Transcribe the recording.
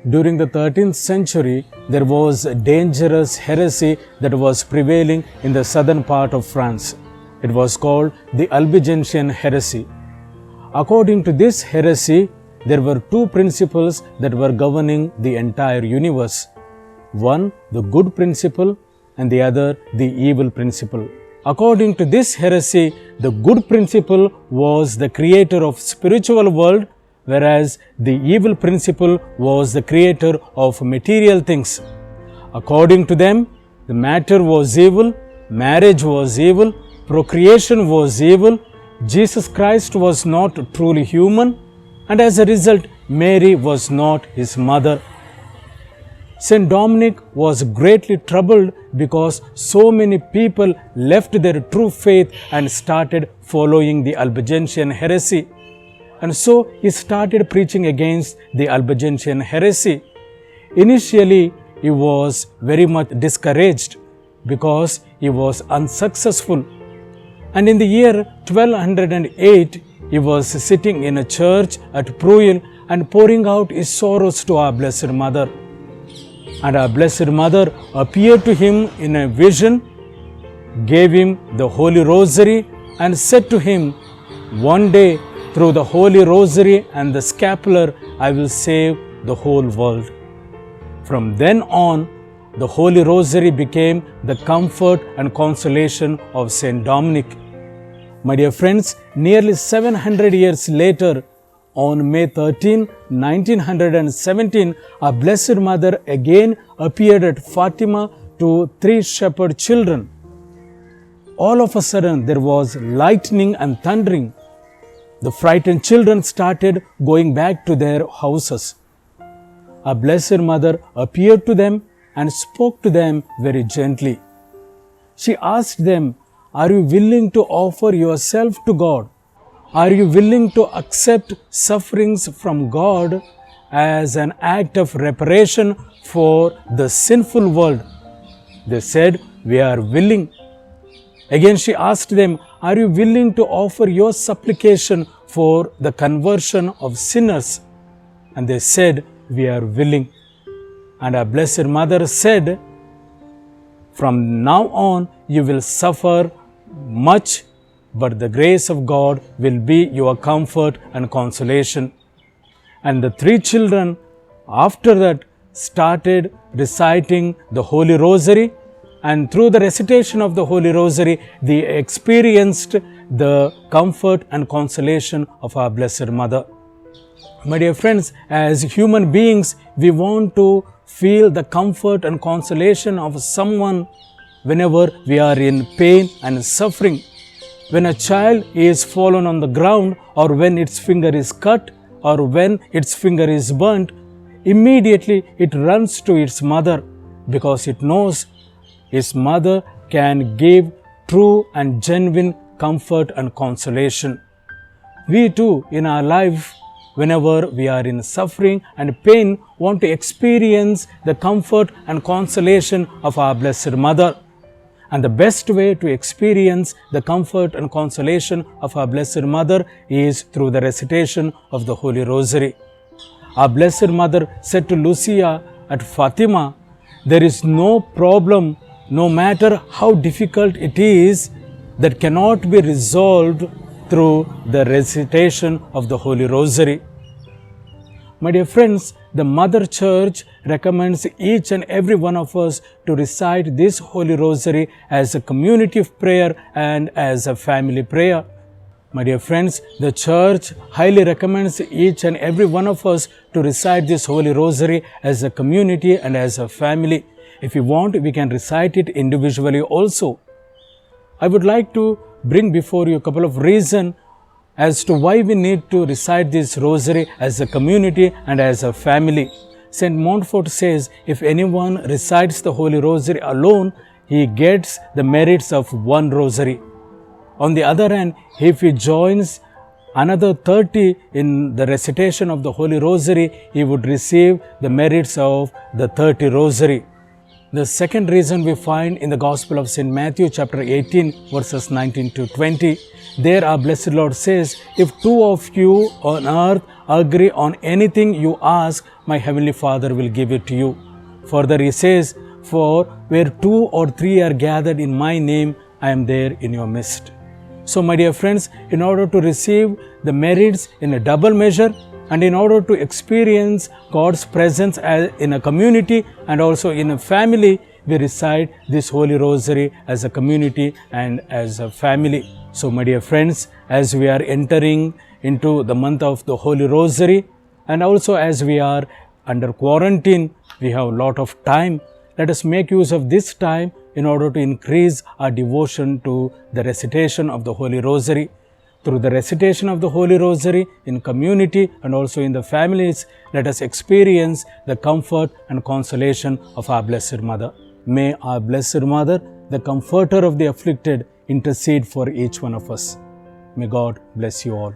During the 13th century, there was a dangerous heresy that was prevailing in the southern part of France. It was called the Albigensian heresy. According to this heresy, there were two principles that were governing the entire universe. One, the good principle, and the other, the evil principle. According to this heresy, the good principle was the creator of spiritual world, whereas the evil principle was the creator of material things. According to them, the matter was evil, marriage was evil, procreation was evil, Jesus Christ was not truly human, and as a result, Mary was not his mother. Saint Dominic was greatly troubled because so many people left their true faith and started following the Albigensian heresy. And so he started preaching against the Albigensian heresy. Initially, he was very much discouraged because he was unsuccessful. And in the year 1208, he was sitting in a church at Pruil and pouring out his sorrows to our Blessed Mother. And our Blessed Mother appeared to him in a vision, gave him the Holy Rosary, and said to him, "One day, through the Holy Rosary and the scapular, I will save the whole world." From then on, the Holy Rosary became the comfort and consolation of Saint Dominic. My dear friends, nearly 700 years later, on May 13, 1917, our Blessed Mother again appeared at Fatima to 3 shepherd children. All of a sudden, there was lightning and thundering. The frightened children started going back to their houses. Our Blessed Mother appeared to them and spoke to them very gently. She asked them, "Are you willing to offer yourself to God? Are you willing to accept sufferings from God as an act of reparation for the sinful world?" They said, "We are willing." Again she asked them, "Are you willing to offer your supplication for the conversion of sinners?" And they said, "We are willing." And our Blessed Mother said, "From now on you will suffer much, but the grace of God will be your comfort and consolation." And the 3 children, after that, started reciting the Holy Rosary, and through the recitation of the Holy Rosary, they experienced the comfort and consolation of our Blessed Mother. My dear friends, as human beings, we want to feel the comfort and consolation of someone whenever we are in pain and suffering. When a child is fallen on the ground, or when its finger is cut, or when its finger is burnt, immediately it runs to its mother because it knows its mother can give true and genuine comfort and consolation. We too, in our life, whenever we are in suffering and pain, want to experience the comfort and consolation of our Blessed Mother. And the best way to experience the comfort and consolation of our Blessed Mother is through the recitation of the Holy Rosary. Our Blessed Mother said to Lucia at Fatima, "There is no problem, no matter how difficult it is, that cannot be resolved through the recitation of the Holy Rosary." My dear friends, the Mother Church recommends each and every one of us to recite this Holy Rosary as a community of prayer and as a family prayer. My dear friends, the Church highly recommends each and every one of us to recite this Holy Rosary as a community and as a family. If you want, we can recite it individually also. I would like to bring before you a couple of reasons as to why we need to recite this Rosary as a community and as a family. St. Montfort says, if anyone recites the Holy Rosary alone, he gets the merits of one Rosary. On the other hand, if he joins another 30 in the recitation of the Holy Rosary, he would receive the merits of the 30 Rosary. The second reason we find in the Gospel of St. Matthew chapter 18 verses 19 to 20. There our blessed Lord says, if two of you on earth agree on anything you ask, my heavenly Father will give it to you. Further he says, for where two or three are gathered in my name, I am there in your midst. So my dear friends, in order to receive the merits in a double measure and in order to experience God's presence in a community and also in a family, we recite this Holy Rosary as a community and as a family. So my dear friends, as we are entering into the month of the Holy Rosary and also as we are under quarantine, we have a lot of time. Let us make use of this time in order to increase our devotion to the recitation of the Holy Rosary. Through the recitation of the Holy Rosary in community and also in the families, let us experience the comfort and consolation of our Blessed Mother. May our Blessed Mother, the comforter of the afflicted, intercede for each one of us. May God bless you all.